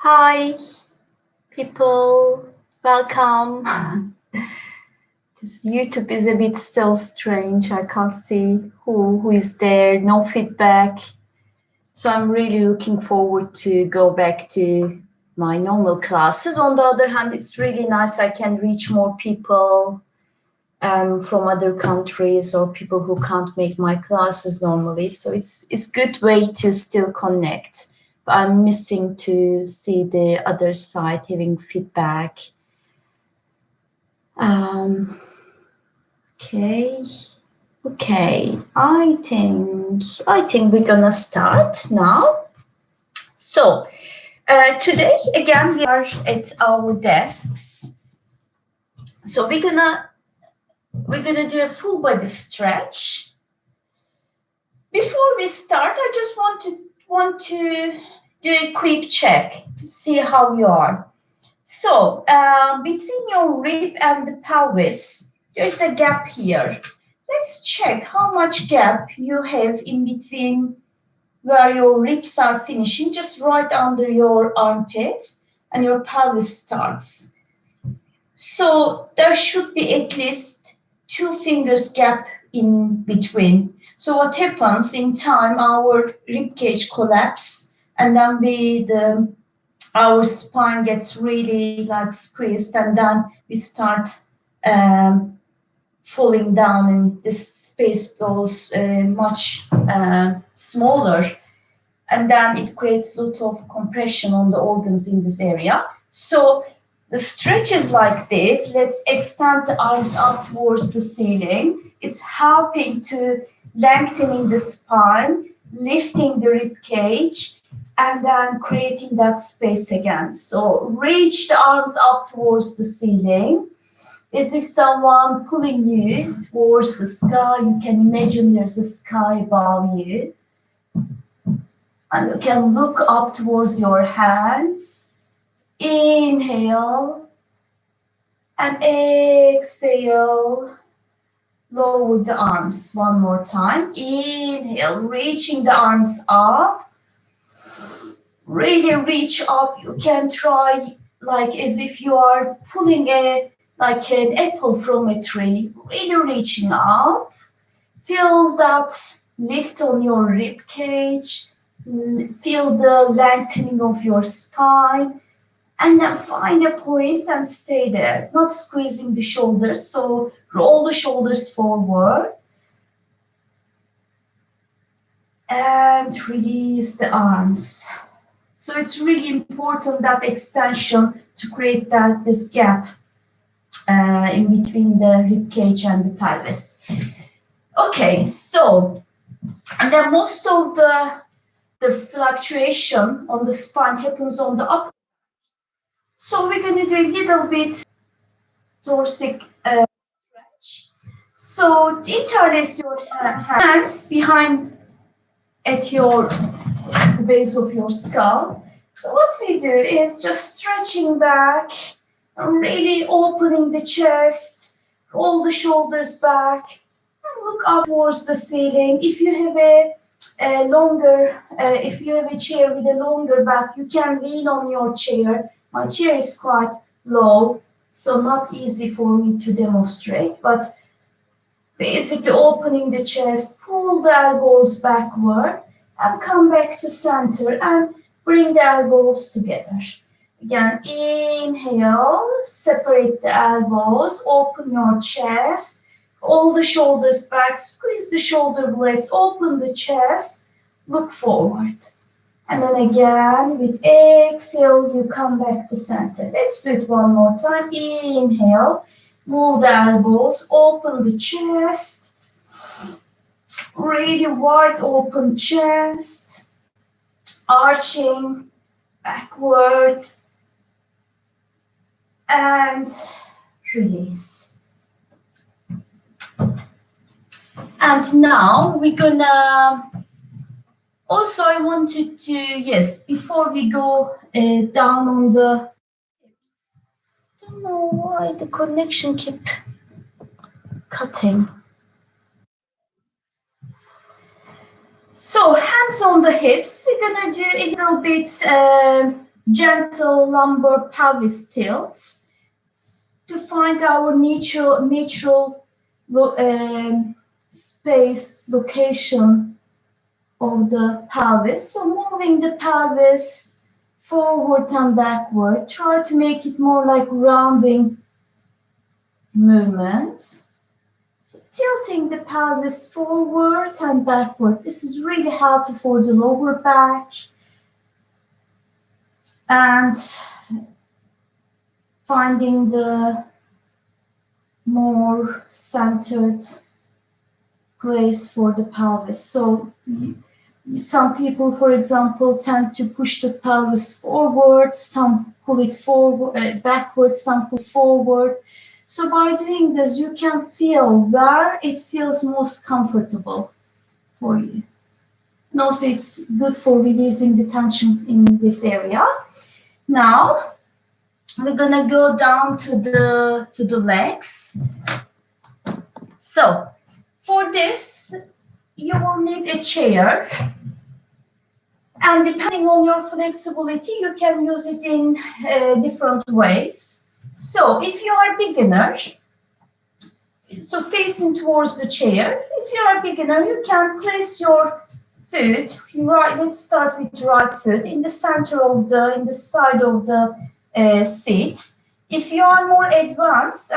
Hi, people. Welcome. This YouTube is a bit still strange. I can't see who is there. No feedback. So I'm really looking forward to go back to my normal classes. On the other hand, it's really nice. I can reach more people from other countries or people who can't make my classes normally. So it's good way to still connect. But I'm missing to see the other side having feedback. Okay. Okay. I think we're gonna start now. So today again we are at our desks. So we're gonna do a full body stretch. Before we start, I just want to do a quick check, see how you are. So between your rib and the pelvis, there's a gap here. Let's check how much gap you have in between where your ribs are finishing, just right under your armpits, and your pelvis starts. So there should be at least 2 fingers gap in between. So what happens in time, our rib cage collapse, and then our spine gets really like squeezed, and then we start falling down, and this space goes much smaller, and then it creates a lot of compression on the organs in this area. So the stretch is like this. Let's extend the arms up towards the ceiling. It's helping to lengthening the spine, lifting the rib cage, and then creating that space again. So reach the arms up towards the ceiling as if someone pulling you towards the sky. You can imagine there's a sky above you. And you can look up towards your hands. Inhale and exhale. Lower the arms one more time. Inhale, reaching the arms up. Really reach up. You can try like as if you are pulling an apple from a tree. Really reaching up. Feel that lift on your rib cage. Feel the lengthening of your spine. And then find a point and stay there, not squeezing the shoulders. So roll the shoulders forward. And release the arms. So it's really important, that extension, to create this gap in between the rib cage and the pelvis. Okay, so, and then most of the fluctuation on the spine happens on the upper. So we're going to do a little bit thoracic stretch. So interlace your hands behind at the base of your skull. So what we do is just stretching back and really opening the chest, roll the shoulders back, and look up towards the ceiling. If you have if you have a chair with a longer back, you can lean on your chair. My chair is quite low, so not easy for me to demonstrate, but basically opening the chest, pull the elbows backward, and come back to center and bring the elbows together. Again, inhale, separate the elbows, open your chest, all the shoulders back, squeeze the shoulder blades, open the chest, look forward. And then again, with exhale, you come back to center. Let's do it one more time. Inhale, move the elbows, open the chest, really wide open chest, arching backward, and release. And now we're gonna, also I wanted to, yes, before we go down on the hips, don't know why the connection keep cutting. So hands on the hips, we're gonna do a little bit gentle lumbar pelvis tilts to find our natural space location of the pelvis. So moving the pelvis forward and backward, try to make it more like rounding movement. So tilting the pelvis forward and backward. This is really helpful for the lower back and finding the more centered place for the pelvis. So some people, for example, tend to push the pelvis forward, some pull it forward, backwards, some pull forward. So by doing this, you can feel where it feels most comfortable for you. And also it's good for releasing the tension in this area. Now, we're gonna go down to the legs. So, for this, you will need a chair. And depending on your flexibility, you can use it in different ways. So if you are a beginner, so facing towards the chair, if you are a beginner, you can place your foot, right, let's start with right foot, in the center of in the side of the seat. If you are more advanced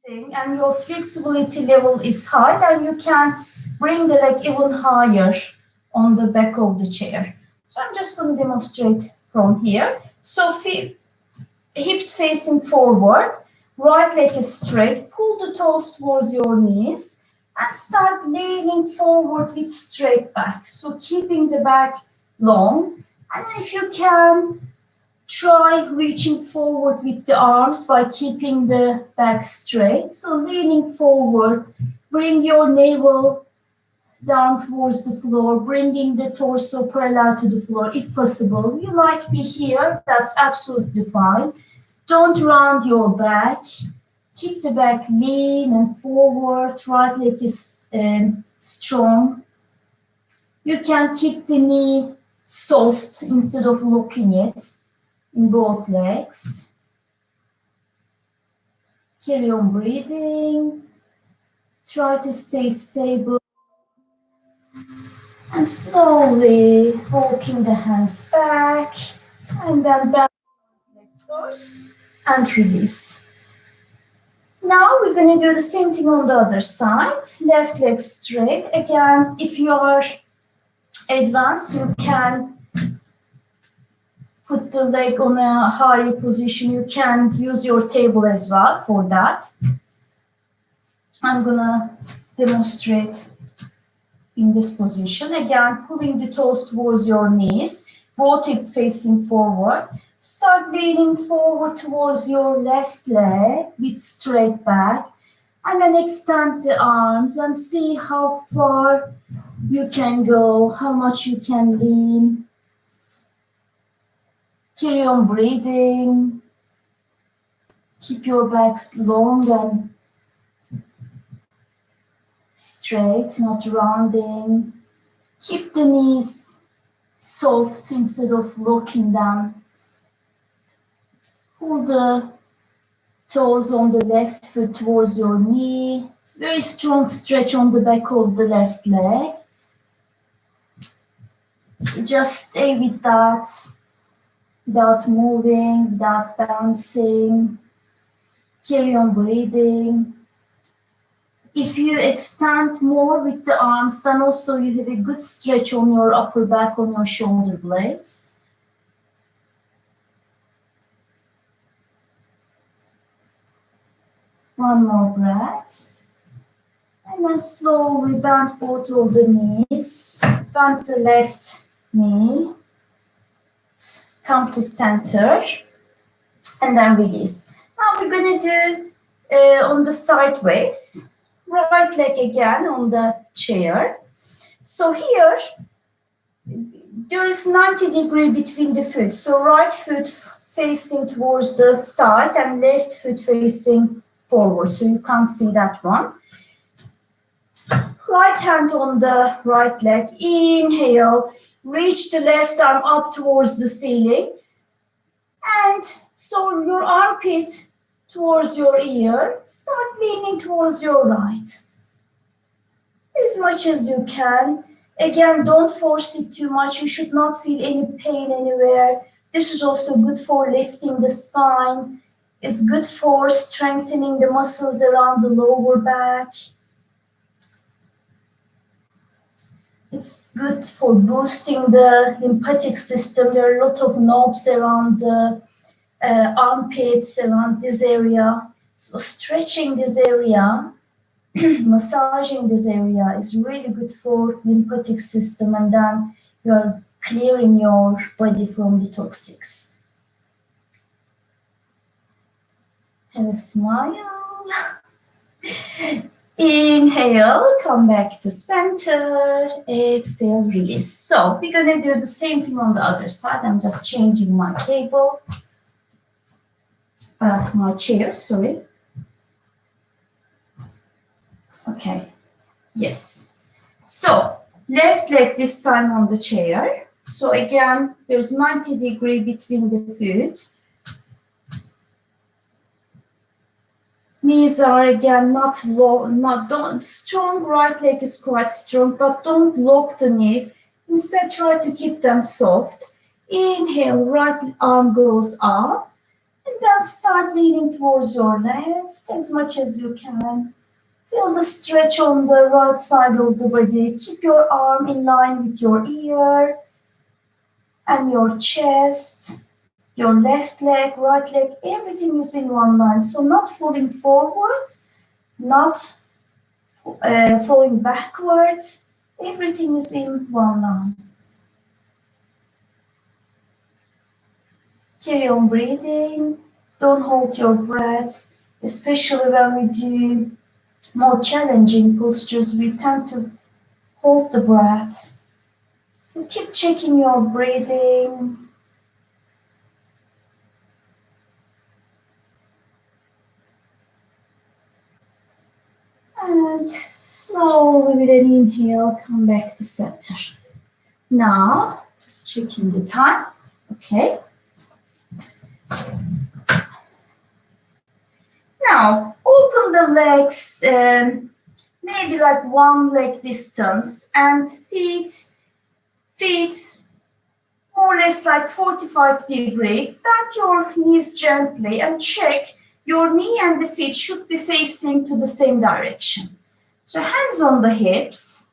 and your flexibility level is high, then you can bring the leg even higher on the back of the chair. So I'm just going to demonstrate from here. So hips facing forward, right leg is straight, pull the toes towards your knees and start leaning forward with straight back. So keeping the back long, and if you can, try reaching forward with the arms by keeping the back straight. So leaning forward, bring your navel down towards the floor, bringing the torso parallel to the floor if possible. You might be here, that's absolutely fine. Don't round your back. Keep the back lean and forward. Right leg is strong. You can keep the knee soft instead of locking it in both legs. Carry on breathing. Try to stay stable. And slowly walking the hands back and then back leg first and release. Now we're going to do the same thing on the other side. Left leg straight. Again, if you are advanced, you can put the leg on a higher position. You can use your table as well for that. I'm going to demonstrate in this position. Again, pulling the toes towards your knees, both hips facing forward. Start leaning forward towards your left leg with straight back. And then extend the arms and see how far you can go, how much you can lean. Carry on breathing. Keep your backs long and straight, not rounding. Keep the knees soft instead of locking them. Pull the toes on the left foot towards your knee. It's very strong stretch on the back of the left leg. So just stay with that without moving, without bouncing. Carry on breathing. If you extend more with the arms, then also you have a good stretch on your upper back, on your shoulder blades. One more breath. And then slowly bend both of the knees. Bend the left knee. Come to center. And then release. Now we're going to do on the sideways. Right leg again on the chair. So here, there is 90 degrees between the foot. So right foot facing towards the side and left foot facing forward. So you can't see that one. Right hand on the right leg. Inhale. Reach the left arm up towards the ceiling. And so your armpit towards your ear, start leaning towards your right as much as you can. Again, don't force it too much. You should not feel any pain anywhere. This is also good for lifting the spine. It's good for strengthening the muscles around the lower back. It's good for boosting the lymphatic system. There are a lot of knobs around the armpits, around this area. So stretching this area, massaging this area is really good for lymphatic system, and then you're clearing your body from the toxics. Have a smile. Inhale, come back to center. Exhale, release. So we're gonna do the same thing on the other side. I'm just changing my table, my chair, sorry. Okay, yes. So left leg this time on the chair. So again, there's 90 degrees between the feet. Knees are again not low, don't strong. Right leg is quite strong, but don't lock the knee. Instead, try to keep them soft. Inhale, right arm goes up, and then start leaning towards your left as much as you can. Feel the stretch on the right side of the body. Keep your arm in line with your ear and your chest. Your left leg, right leg, everything is in one line. So not falling forward, not falling backwards. Everything is in one line. Carry on breathing. Don't hold your breath, especially when we do more challenging postures. We tend to hold the breath. So keep checking your breathing. And slowly with an inhale, come back to center. Now, just checking the time. Okay. Now, open the legs, maybe like one leg distance, and feet more or less like 45 degrees. Bend your knees gently and check your knee and the feet should be facing to the same direction. So hands on the hips.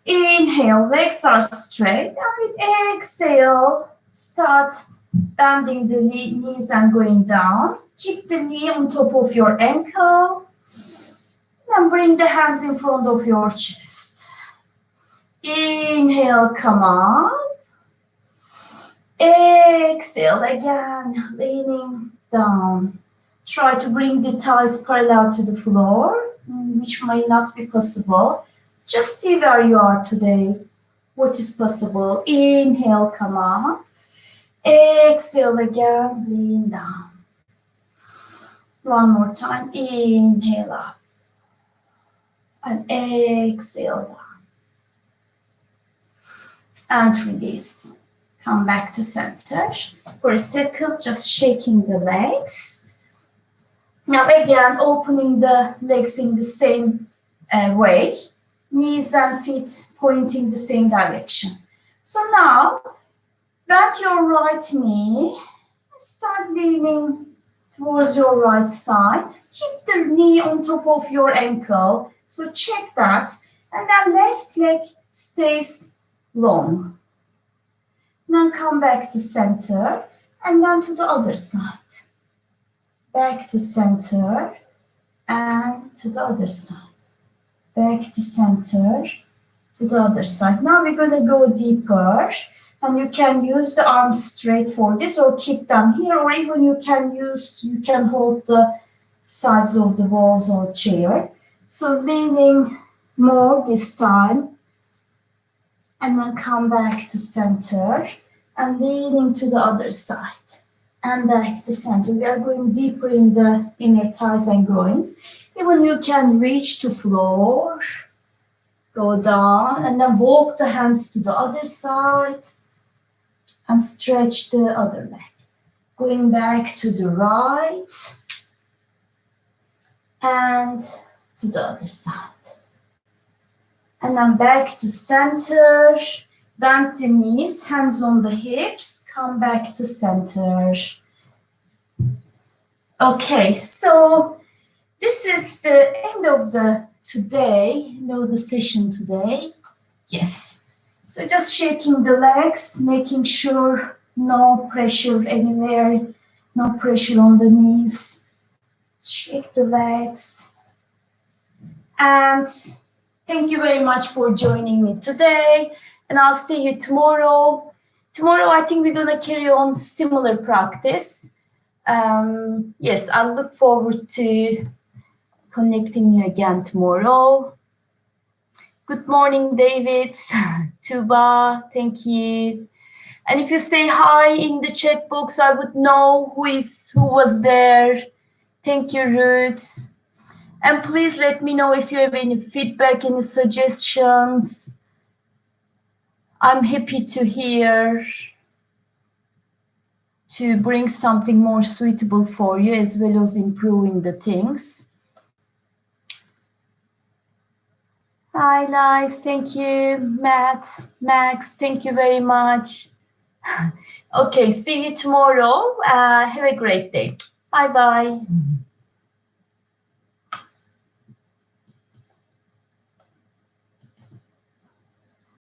Inhale, legs are straight, and with exhale, start bending the knees and going down. Keep the knee on top of your ankle. Then bring the hands in front of your chest. Inhale, come up. Exhale again, leaning down. Try to bring the thighs parallel to the floor, which might not be possible. Just see where you are today, what is possible. Inhale, come up. Exhale again, lean down. One more time, inhale up. And exhale down. And release. Come back to center. For a second, just shaking the legs. Now again, opening the legs in the same way. Knees and feet pointing the same direction. So now, bend your right knee. Start leaning towards your right side. Keep the knee on top of your ankle. So check that. And then left leg stays long. Then come back to center and then to the other side. Back to center and to the other side. Back to center to the other side. Now we're going to go deeper, and you can use the arms straight for this or keep them here, or even you can hold the sides of the walls or chair. So leaning more this time. And then come back to center and leaning to the other side and back to center. We are going deeper in the inner thighs and groins. Even you can reach to floor, go down, and then walk the hands to the other side and stretch the other leg. Going back to the right and to the other side. And then back to center. Bend the knees, hands on the hips, come back to center. Okay, so this is the end of the session today. Yes. So just shaking the legs, making sure no pressure anywhere, no pressure on the knees. Shake the legs. And thank you very much for joining me today. And I'll see you tomorrow. Tomorrow, I think we're going to carry on similar practice. Yes, I'll look forward to connecting you again tomorrow. Good morning, David, Tuba, thank you. And if you say hi in the chat box, I would know who was there. Thank you, Ruth. And please let me know if you have any feedback, any suggestions. I'm happy to hear, to bring something more suitable for you as well as improving the things. Hi, nice. Thank you, Max. Thank you very much. Okay, see you tomorrow. Have a great day. Bye-bye.